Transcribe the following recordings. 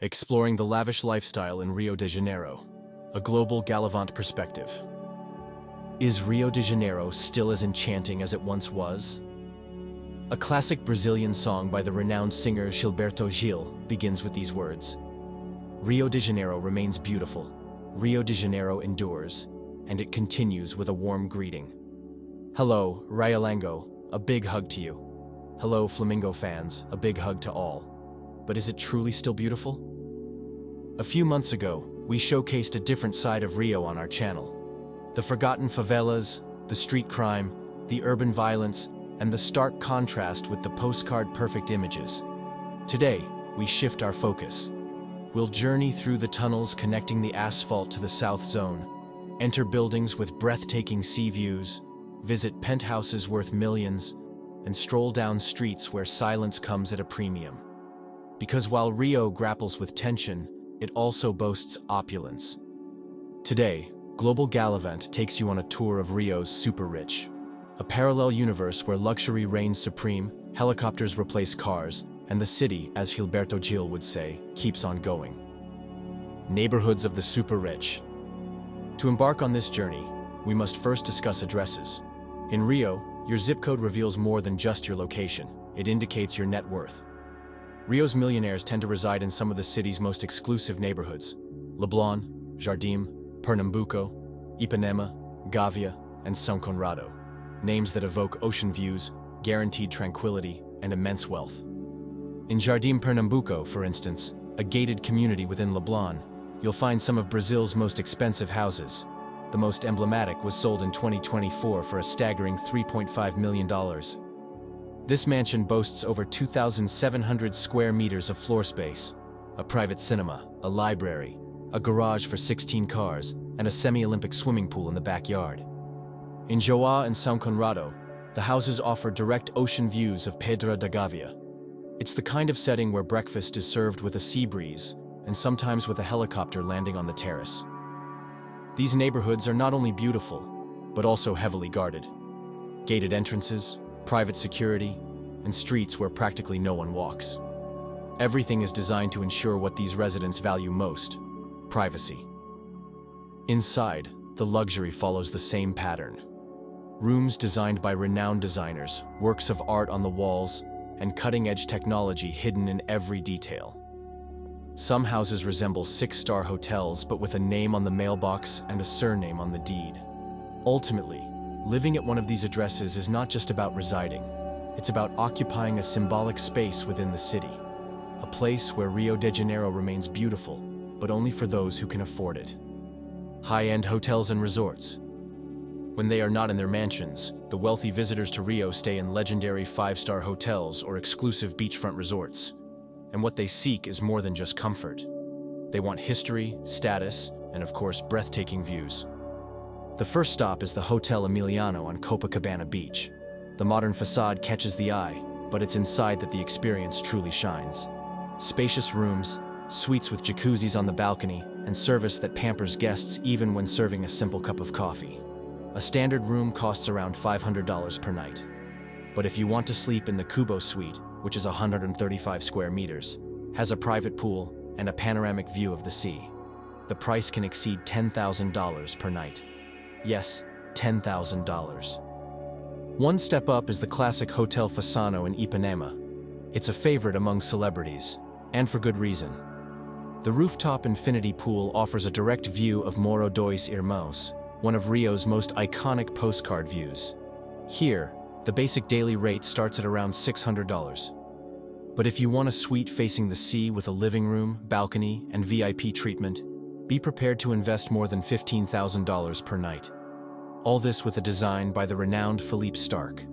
Exploring the lavish lifestyle in Rio de Janeiro, a global Gallivant perspective. Is Rio de Janeiro still as enchanting as it once was? A classic Brazilian song by the renowned singer Gilberto Gil begins with these words. Rio de Janeiro remains beautiful, Rio de Janeiro endures, and it continues with a warm greeting. Hello, Riolango, a big hug to you. Hello, Flamingo fans, a big hug to all. But is it truly still beautiful? A few months ago, we showcased a different side of Rio on our channel. The forgotten favelas, the street crime, the urban violence, and the stark contrast with the postcard-perfect images. Today, we shift our focus. We'll journey through the tunnels connecting the asphalt to the South Zone, enter buildings with breathtaking sea views, visit penthouses worth millions, and stroll down streets where silence comes at a premium. Because while Rio grapples with tension, it also boasts opulence. Today, Global Gallivant takes you on a tour of Rio's super rich, a parallel universe where luxury reigns supreme, helicopters replace cars, and the city, as Gilberto Gil would say, keeps on going. Neighborhoods of the super rich. To embark on this journey, we must first discuss addresses. In Rio, your zip code reveals more than just your location. It indicates your net worth. Rio's millionaires tend to reside in some of the city's most exclusive neighborhoods: Leblon, Jardim, Pernambuco, Ipanema, Gavia, and São Conrado. Names that evoke ocean views, guaranteed tranquility, and immense wealth. In Jardim Pernambuco, for instance, a gated community within Leblon, you'll find some of Brazil's most expensive houses. The most emblematic was sold in 2024 for a staggering $3.5 million. This mansion boasts over 2,700 square meters of floor space, a private cinema, a library, a garage for 16 cars, and a semi-Olympic swimming pool in the backyard. In Joá and São Conrado, the houses offer direct ocean views of Pedra da Gávea. It's the kind of setting where breakfast is served with a sea breeze, and sometimes with a helicopter landing on the terrace. These neighborhoods are not only beautiful, but also heavily guarded. Gated entrances, private security, and streets where practically no one walks. Everything is designed to ensure what these residents value most: privacy. Inside, the luxury follows the same pattern. Rooms designed by renowned designers, works of art on the walls, and cutting-edge technology hidden in every detail. Some houses resemble six-star hotels, but with a name on the mailbox and a surname on the deed. Ultimately, living at one of these addresses is not just about residing. It's about occupying a symbolic space within the city. A place where Rio de Janeiro remains beautiful, but only for those who can afford it. High-end hotels and resorts. When they are not in their mansions, the wealthy visitors to Rio stay in legendary five-star hotels or exclusive beachfront resorts. And what they seek is more than just comfort. They want history, status, and of course, breathtaking views. The first stop is the Hotel Emiliano on Copacabana Beach. The modern facade catches the eye, but it's inside that the experience truly shines. Spacious rooms, suites with jacuzzis on the balcony, and service that pampers guests even when serving a simple cup of coffee. A standard room costs around $500 per night. But if you want to sleep in the Cubo suite, which is 135 square meters, has a private pool, and a panoramic view of the sea, the price can exceed $10,000 per night. Yes, $10,000. One step up is the classic Hotel Fasano in Ipanema. It's a favorite among celebrities, and for good reason. The rooftop infinity pool offers a direct view of Morro dos Irmãos, one of Rio's most iconic postcard views. Here, the basic daily rate starts at around $600. But if you want a suite facing the sea with a living room, balcony, and VIP treatment, be prepared to invest more than $15,000 per night. All this with a design by the renowned Philippe Starck.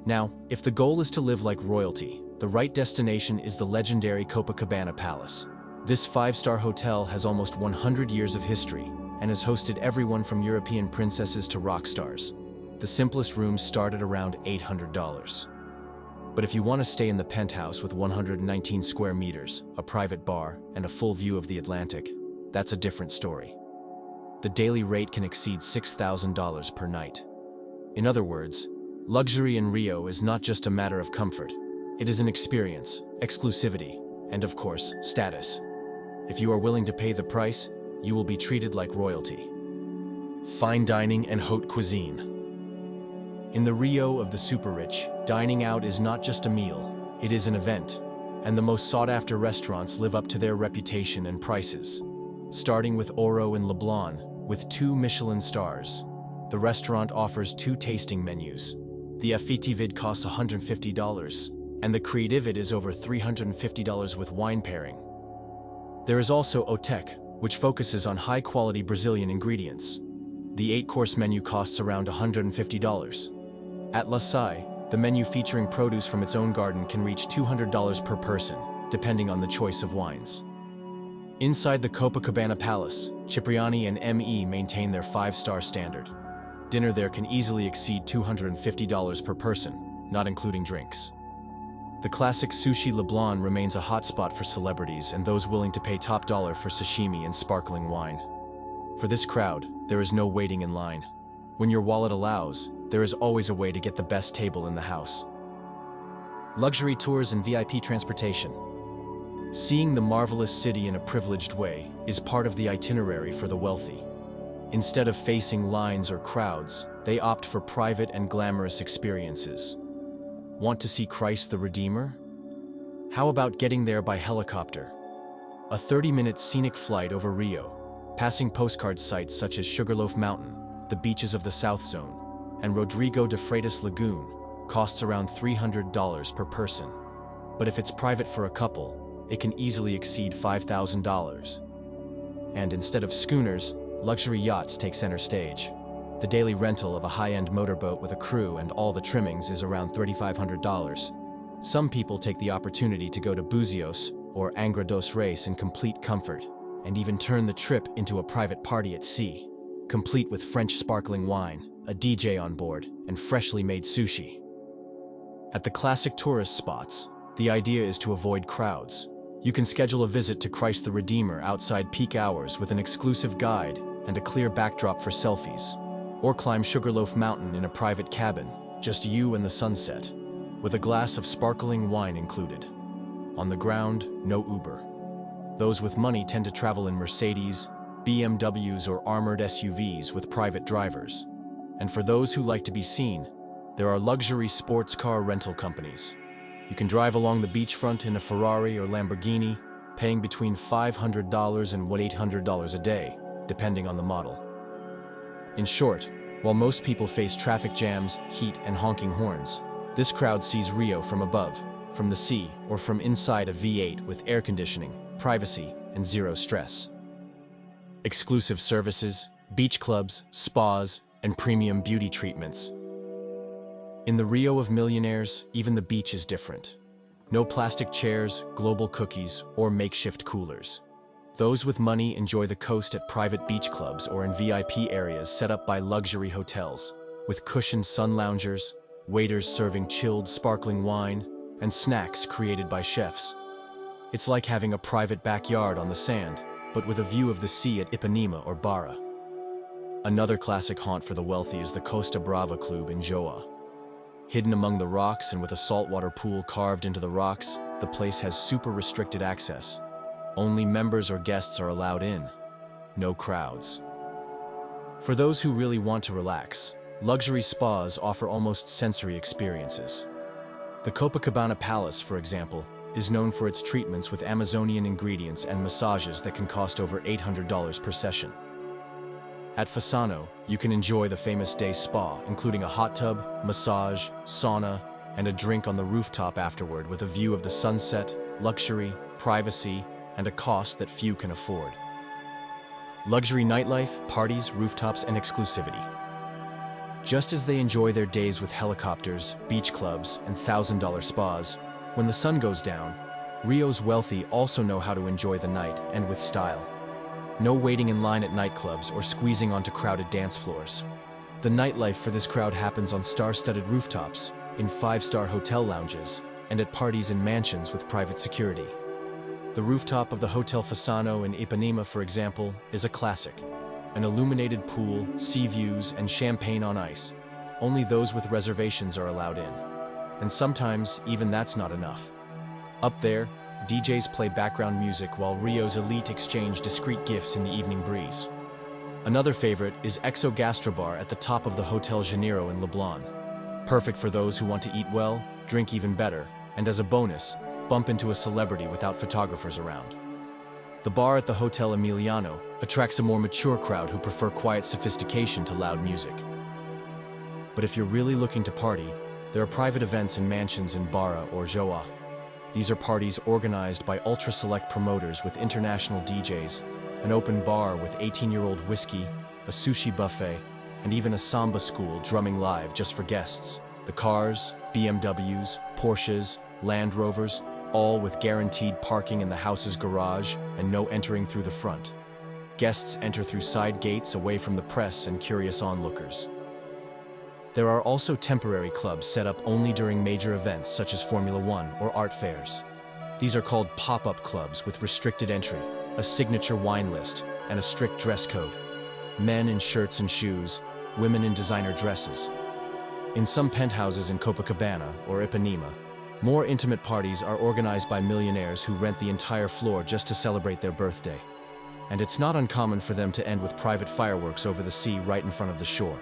Now, if the goal is to live like royalty, the right destination is the legendary Copacabana Palace. This five-star hotel has almost 100 years of history and has hosted everyone from European princesses to rock stars. The simplest rooms start at around $800. But if you want to stay in the penthouse with 119 square meters, a private bar, and a full view of the Atlantic, that's a different story. The daily rate can exceed $6,000 per night. In other words, luxury in Rio is not just a matter of comfort. It is an experience, exclusivity, and of course, status. If you are willing to pay the price, you will be treated like royalty. Fine dining and haute cuisine. In the Rio of the super-rich, dining out is not just a meal, it is an event, and the most sought-after restaurants live up to their reputation and prices. Starting with Oro in Leblon, with 2 Michelin stars. The restaurant offers 2 tasting menus. The aperitif costs $150, and the creative is over $350 with wine pairing. There is also haute, which focuses on high-quality Brazilian ingredients. The 8-course menu costs around $150. At La Salle, the menu featuring produce from its own garden can reach $200 per person, depending on the choice of wines. Inside the Copacabana Palace, Cipriani and ME maintain their 5-star standard. Dinner there can easily exceed $250 per person, not including drinks. The classic Sushi Leblon remains a hotspot for celebrities and those willing to pay top dollar for sashimi and sparkling wine. For this crowd, there is no waiting in line. When your wallet allows, there is always a way to get the best table in the house. Luxury tours and VIP transportation. Seeing the marvelous city in a privileged way is part of the itinerary for the wealthy. Instead of facing lines or crowds, they opt for private and glamorous experiences. Want to see Christ the Redeemer? How about getting there by helicopter? A 30-minute scenic flight over Rio, passing postcard sites such as Sugarloaf Mountain, the beaches of the South Zone, and Rodrigo de Freitas Lagoon, costs around $300 per person. But if it's private for a couple, it can easily exceed $5,000. And instead of schooners, luxury yachts take center stage. The daily rental of a high-end motorboat with a crew and all the trimmings is around $3,500. Some people take the opportunity to go to Buzios or Angra dos Reis in complete comfort, and even turn the trip into a private party at sea, complete with French sparkling wine, a DJ on board, and freshly made sushi. At the classic tourist spots, the idea is to avoid crowds. You can schedule a visit to Christ the Redeemer outside peak hours with an exclusive guide and a clear backdrop for selfies, or climb Sugarloaf Mountain in a private cabin, just you and the sunset, with a glass of sparkling wine included. On the ground, no Uber. Those with money tend to travel in Mercedes, BMWs, or armored SUVs with private drivers. And for those who like to be seen, there are luxury sports car rental companies. You can drive along the beachfront in a Ferrari or Lamborghini, paying between $500 and $800 a day, depending on the model. In short, while most people face traffic jams, heat, and honking horns, this crowd sees Rio from above, from the sea, or from inside a V8 with air conditioning, privacy, and zero stress. Exclusive services, beach clubs, spas, and premium beauty treatments. In the Rio of millionaires, even the beach is different. No plastic chairs, global cookies, or makeshift coolers. Those with money enjoy the coast at private beach clubs or in VIP areas set up by luxury hotels, with cushioned sun loungers, waiters serving chilled sparkling wine, and snacks created by chefs. It's like having a private backyard on the sand, but with a view of the sea at Ipanema or Barra. Another classic haunt for the wealthy is the Costa Brava Club in Joa. Hidden among the rocks and with a saltwater pool carved into the rocks, the place has super restricted access. Only members or guests are allowed in. No crowds. For those who really want to relax, luxury spas offer almost sensory experiences. The Copacabana Palace, for example, is known for its treatments with Amazonian ingredients and massages that can cost over $800 per session. At Fasano, you can enjoy the famous day spa, including a hot tub, massage, sauna, and a drink on the rooftop afterward with a view of the sunset, luxury, privacy, and a cost that few can afford. Luxury nightlife, parties, rooftops, and exclusivity. Just as they enjoy their days with helicopters, beach clubs, and $1,000 spas, when the sun goes down, Rio's wealthy also know how to enjoy the night, and with style. No waiting in line at nightclubs or squeezing onto crowded dance floors. The nightlife for this crowd happens on star-studded rooftops, in 5-star hotel lounges, and at parties in mansions with private security. The rooftop of the Hotel Fasano in Ipanema, for example, is a classic. An illuminated pool, sea views, and champagne on ice. Only those with reservations are allowed in. And sometimes, even that's not enough. Up there, DJs play background music while Rio's elite exchange discreet gifts in the evening breeze. Another favorite is Exo Gastrobar at the top of the Hotel Janeiro in Leblon. Perfect for those who want to eat well, drink even better, and as a bonus, bump into a celebrity without photographers around. The bar at the Hotel Emiliano attracts a more mature crowd who prefer quiet sophistication to loud music. But if you're really looking to party, there are private events in mansions in Barra or Joa. These are parties organized by ultra-select promoters with international DJs, an open bar with 18-year-old whiskey, a sushi buffet, and even a samba school drumming live just for guests. The cars, BMWs, Porsches, Land Rovers, all with guaranteed parking in the house's garage and no entering through the front. Guests enter through side gates away from the press and curious onlookers. There are also temporary clubs set up only during major events such as Formula One or art fairs. These are called pop-up clubs with restricted entry, a signature wine list, and a strict dress code. Men in shirts and shoes, women in designer dresses. In some penthouses in Copacabana or Ipanema, more intimate parties are organized by millionaires who rent the entire floor just to celebrate their birthday. And it's not uncommon for them to end with private fireworks over the sea right in front of the shore.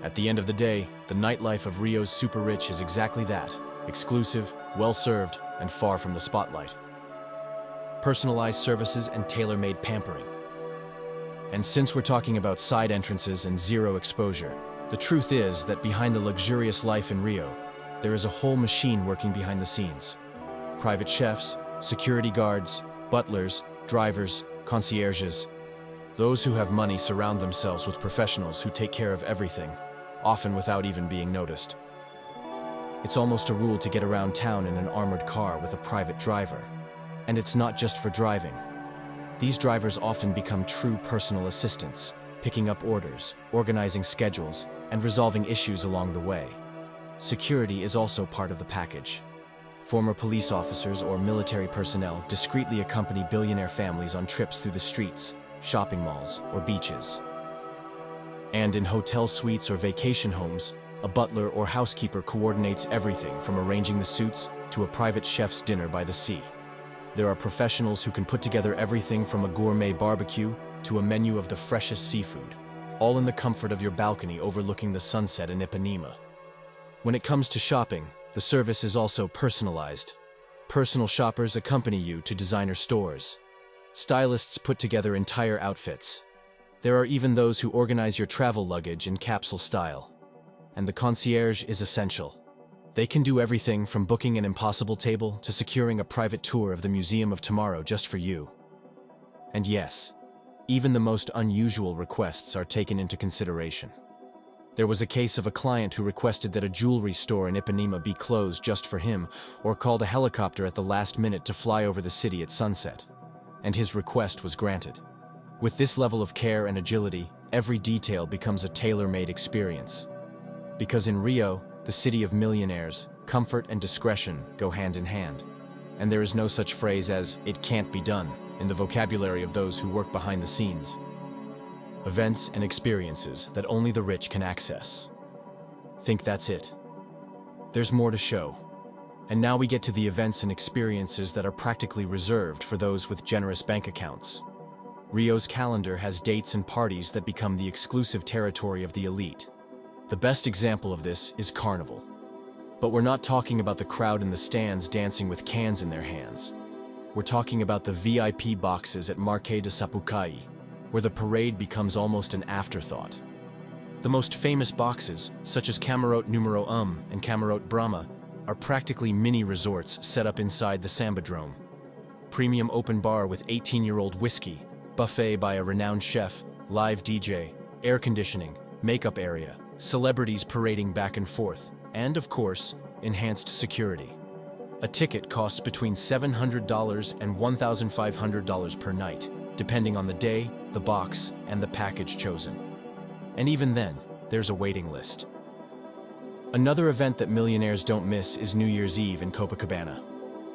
At the end of the day, the nightlife of Rio's super rich is exactly that: exclusive, well-served, and far from the spotlight. Personalized services and tailor-made pampering. And since we're talking about side entrances and zero exposure, the truth is that behind the luxurious life in Rio, there is a whole machine working behind the scenes. Private chefs, security guards, butlers, drivers, concierges. Those who have money surround themselves with professionals who take care of everything, often without even being noticed. It's almost a rule to get around town in an armored car with a private driver. And it's not just for driving. These drivers often become true personal assistants, picking up orders, organizing schedules, and resolving issues along the way. Security is also part of the package. Former police officers or military personnel discreetly accompany billionaire families on trips through the streets, shopping malls, or beaches. And in hotel suites or vacation homes, a butler or housekeeper coordinates everything from arranging the suits to a private chef's dinner by the sea. There are professionals who can put together everything from a gourmet barbecue to a menu of the freshest seafood, all in the comfort of your balcony overlooking the sunset in Ipanema. When it comes to shopping, the service is also personalized. Personal shoppers accompany you to designer stores. Stylists put together entire outfits. There are even those who organize your travel luggage in capsule style. And the concierge is essential. They can do everything from booking an impossible table to securing a private tour of the Museum of Tomorrow just for you. And yes, even the most unusual requests are taken into consideration. There was a case of a client who requested that a jewelry store in Ipanema be closed just for him, or called a helicopter at the last minute to fly over the city at sunset. And his request was granted. With this level of care and agility, every detail becomes a tailor-made experience. Because in Rio, the city of millionaires, comfort and discretion go hand in hand. And there is no such phrase as "it can't be done" in the vocabulary of those who work behind the scenes. Events and experiences that only the rich can access. Think that's it? There's more to show. And now we get to the events and experiences that are practically reserved for those with generous bank accounts. Rio's calendar has dates and parties that become the exclusive territory of the elite. The best example of this is Carnival. But we're not talking about the crowd in the stands dancing with cans in their hands. We're talking about the VIP boxes at Marquês de Sapucaí, where the parade becomes almost an afterthought. The most famous boxes, such as Camarote Numero and Camarote Brahma, are practically mini resorts set up inside the Sambadrome. Premium open bar with 18-year-old whiskey, buffet by a renowned chef, live DJ, air conditioning, makeup area, celebrities parading back and forth, and, of course, enhanced security. A ticket costs between $700 and $1,500 per night, depending on the day, the box, and the package chosen. And even then, there's a waiting list. Another event that millionaires don't miss is New Year's Eve in Copacabana.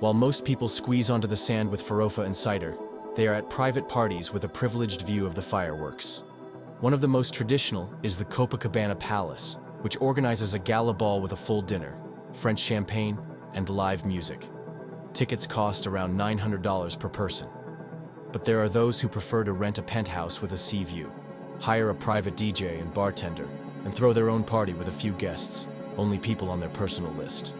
While most people squeeze onto the sand with farofa and cider, they are at private parties with a privileged view of the fireworks. One of the most traditional is the Copacabana Palace, which organizes a gala ball with a full dinner, French champagne, and live music. Tickets cost around $900 per person. But there are those who prefer to rent a penthouse with a sea view, hire a private DJ and bartender, and throw their own party with a few guests, only people on their personal list.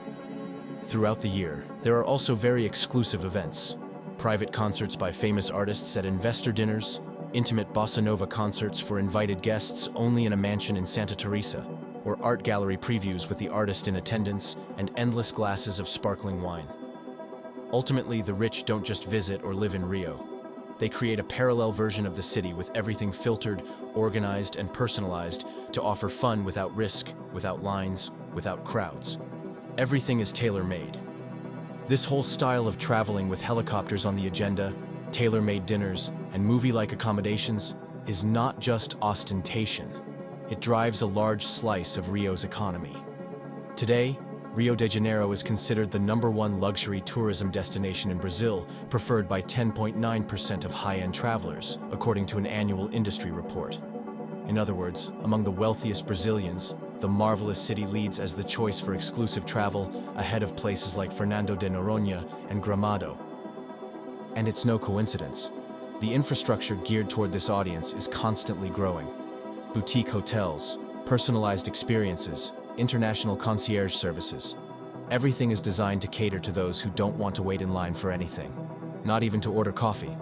Throughout the year, there are also very exclusive events. Private concerts by famous artists at investor dinners, intimate bossa nova concerts for invited guests only in a mansion in Santa Teresa, or art gallery previews with the artist in attendance and endless glasses of sparkling wine. Ultimately, the rich don't just visit or live in Rio. They create a parallel version of the city with everything filtered, organized, and personalized to offer fun without risk, without lines, without crowds. Everything is tailor-made. This whole style of traveling with helicopters on the agenda, tailor-made dinners, and movie-like accommodations is not just ostentation. It drives a large slice of Rio's economy. Today, Rio de Janeiro is considered the #1 luxury tourism destination in Brazil, preferred by 10.9% of high-end travelers, according to an annual industry report. In other words, among the wealthiest Brazilians, the marvelous city leads as the choice for exclusive travel, ahead of places like Fernando de Noronha and Gramado. And it's no coincidence. The infrastructure geared toward this audience is constantly growing. Boutique hotels, personalized experiences, international concierge services. Everything is designed to cater to those who don't want to wait in line for anything, not even to order coffee.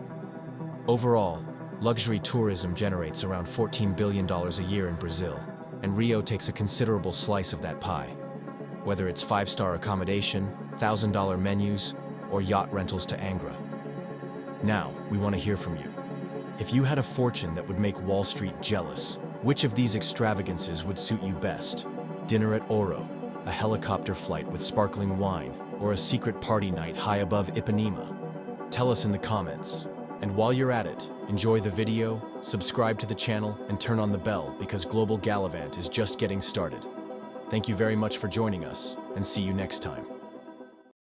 Overall, luxury tourism generates around $14 billion a year in Brazil, and Rio takes a considerable slice of that pie. Whether it's 5-star accommodation, $1,000 menus, or yacht rentals to Angra. Now, we want to hear from you. If you had a fortune that would make Wall Street jealous, which of these extravagances would suit you best? Dinner at Oro, a helicopter flight with sparkling wine, or a secret party night high above Ipanema? Tell us in the comments. And while you're at it, enjoy the video, subscribe to the channel, and turn on the bell because Global Gallivant is just getting started. Thank you very much for joining us, and see you next time.